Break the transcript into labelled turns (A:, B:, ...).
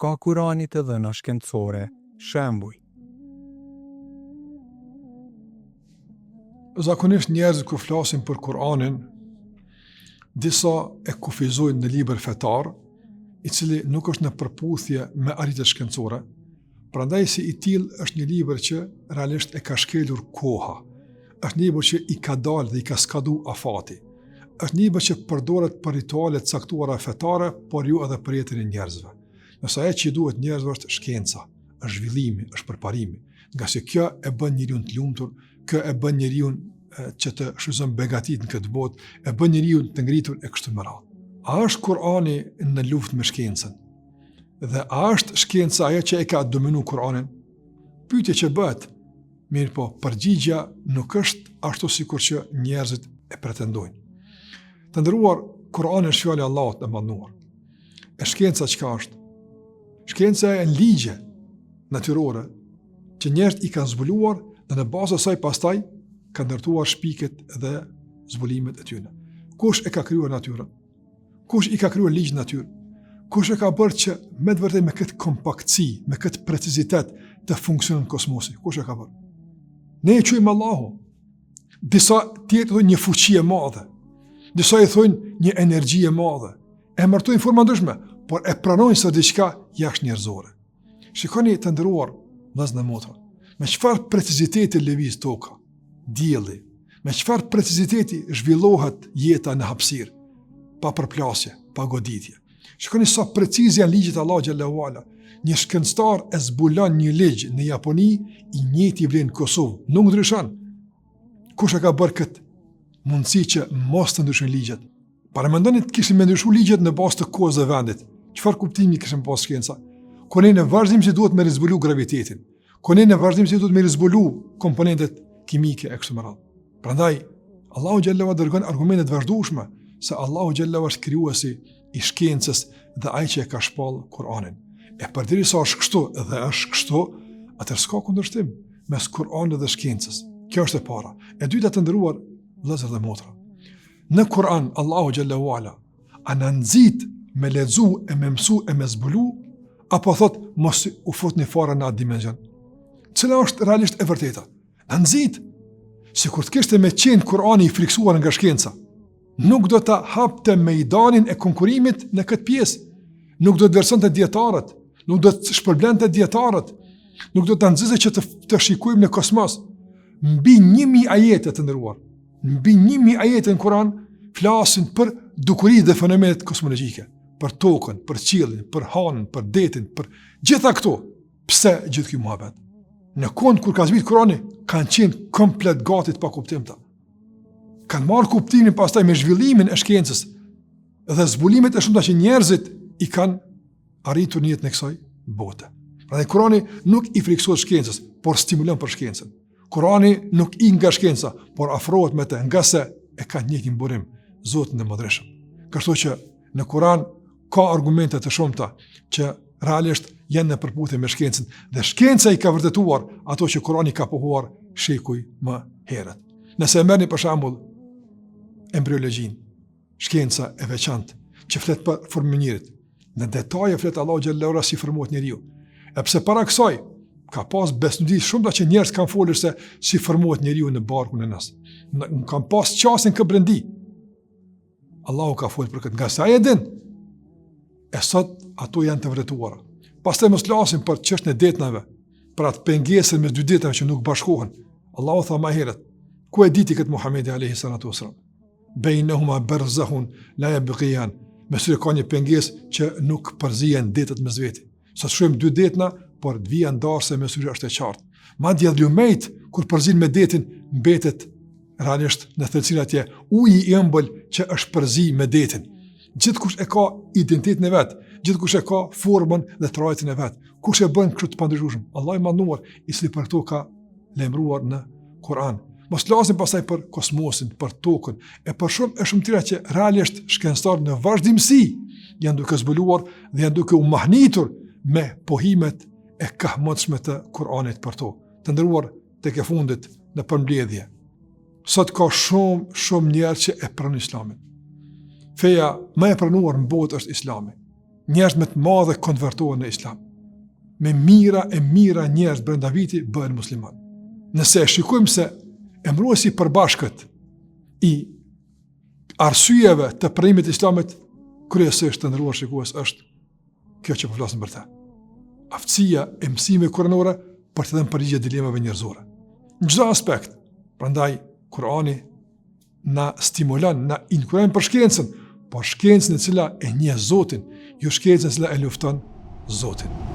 A: ka Kurani të dhëna shkencore, shembuj.
B: Zakonisht njerëzit kur flasin për Kur'anin, disa e kufizojnë në libër fetar, i cili nuk është në përputhje me arritjet shkencore. Prandaj si i tillë është një libër që realisht e ka shkelur koha. Është një libër që i ka dalë dhe i ka skadu afati. Është një libër që përdoret për rituale të caktuara fetare, por jo edhe për jetën e njerëzve. Nëse ajo që duhet njerëzve është shkenca, është zhvillimi, është përparimi, nga se kjo e bën njeriu të lumtur, kjo e bën njeriu që të shfrytëzon begatit në këtë botë, e bën njeriu të ngritur e kështu me radhë. A është Kur'ani në luftë me shkencën? Dhe a është shkenca ajo që e ka dominu Kur'anin? Pyetje që bëhet, mirë po, përgjigja nuk është ashtu sikur që njerëzit e pretendojnë. Të nderuar, Kur'ani është fjala e Allahut të mënduar. E shkenca çka është? Shkenca e ligje natyrore që njerëzit i kanë zbuluar dhe në bazë së saj pastaj kanë ndërtuar shpiket dhe zbulimet e tyre. Kush e ka krijuar natyrën? Kush i ka krijuar ligjin natyrë? Kush e ka bërë që me të vërtetë me këtë kompaktësi, me këtë precizitet të funksionon kosmosi? Kush e ka bërë? Ne e quajmë Allahu. Disa tjetër thonë një fuqi e madhe. Disa i thonë një energji e madhe. E emërtojnë forma ndryshme, por e pranojnë së diçka jashtë njerëzore. Shikoni të nderuar vëllezër dhe motra, me çfarë preciziteti lëviz toka, dielli, me çfarë preciziteti zhvillohet jeta në hapësirë, pa përplasje, pa goditje. Shikoni sa preciz janë ligjet e Allahut xhallahu ala. Një shkencëtar e zbulon një ligj në Japoni, i njëjti vlen në Kosovë, nuk ndryshon. Kush e ka bërë këtë mundësi që mos të ndryshojnë ligjet? Para mendoni të kishin me ndryshu ligjet në bazë të kohës dhe vendit. Çfarë kuptimi kishin pas shkenca? Ku ne në vazhdim si duhet me rizbulu gravitetin, ku ne në vazhdim si duhet me rizbulu komponentet kimike e kështu me radhë. Prandaj Allahu xhallahu ala dërgon argumente të vazhdueshme se Allahu xhallahu është krijuesi i shkencës dhe ai që e ka shpall Kur'anin. E përderisa është kështu dhe është kështu, atëherë s'ka kundërshtim mes Kur'anit dhe shkencës. Kjo është e para. E dyta të nderuar vëllezër dhe motra. Në Kur'an Allahu xhallahu ala a na nxit me lexu e me mësu e me zbulu, apo thot mos u futni fare në atë dimension? Cila është realisht e vërteta? Na nxit. Sikur të kishte me qenë Kur'ani i friksuar nga shkenca, nuk do të hapte mejdanin e konkurimit në këtë pjesë. Nuk do të vlerësonte dietarët, nuk do të shpërblente dietarët, nuk do të nxizte që të shikojmë në kosmos. Mbi 1000 ajete të nderuar, mbi 1000 ajete në Kur'an flasin për dukuritë dhe fenomenet kosmologjike, për tokën, për qiellin, për hanën, për detin, për gjitha këto. Pse gjithë ky muhabet? Në kohën kur ka zbritur Kur'ani, kanë qenë komplet gati pa kuptimta. Kanë marrë kuptimin pastaj me zhvillimin e shkencës dhe zbulimet e shumta që njerëzit i kanë arritur në jetën e kësaj bote. Prandaj Kur'ani nuk i friksohet shkencës, por stimulon për shkencën. Kur'ani nuk i nga shkenca, por afrohet me të, nga se e ka njëjtin burim Zotin e Mëdhëshëm. Kështu që në Kur'an ka argumente të shumta që realisht janë në përputhje me shkencën dhe shkenca i ka vërtetuar ato që Kur'ani ka pohuar shekuj më herët. Nëse e merrni për shembull embriologjinë, shkenca e veçantë që flet për formën e njerit, në detaje flet Allahu xhallahu ala si formohet njeriu. E pse para kësaj ka pas besnudi shumë që njerëz kanë folur se si formohet njeriu në barkun e nas. Kanë pas qasin kë brendi. Allahu ka folur për këtë nga sa e din. E sot ato janë të vërtetuara. Pastaj mos flasim për çështën e detnave, për atë pengesën mes dy detave që nuk bashkohen. Allahu tha më herët, ku e diti këtë Muhamedi alayhi salatu wasalam? Bainahuma barzahun la yabghiyan. Mesë ka një pengesë që nuk përzihen detet mes veti. Sa shohim dy detna, por të vija ndarse mesë është e qartë. Madje lumejt kur përzin me detin mbetet realisht në thellësinë atje uji i ëmbël që është përzi me detin. Gjithkush e ka identitetin e vet, gjithkush e ka formën dhe trajtin e vet. Kush e bën kështu të pandryshueshëm? Allahu i manduar i cili për këto ka lajmëruar në Kur'an. Mos flasim pastaj për kosmosin, për tokën, e për shumë tjera që realisht shkencëtarët në vazhdimsi janë duke zbuluar dhe janë duke u mahnitur me pohimet e kahmotshme të Kur'anit për to. Të nderuar tek e fundit në përmbledhje. Sot ka shumë njerëz që e pranojnë Islamin. Feja më e pranuar në botë është Islami. njerëz me të madhe konvertohen në islam. Me mira e mira njerëz brenda viti bëhen musliman. Nëse e shikojmë se emëruesi i përbashkët i arsyeve të pranimit të islamit kryesisht të ndëruar shikues është kjo që po flasim për ta. Aftësia e mësimeve kuranore për të dhënë përgjigje dilemave njerëzore. Në çdo aspekt. Prandaj Kurani na stimulon, na inkurajon për shkencën, por shkencën e cila e njeh Zotin, jo shkencën e cila e lufton Zotin.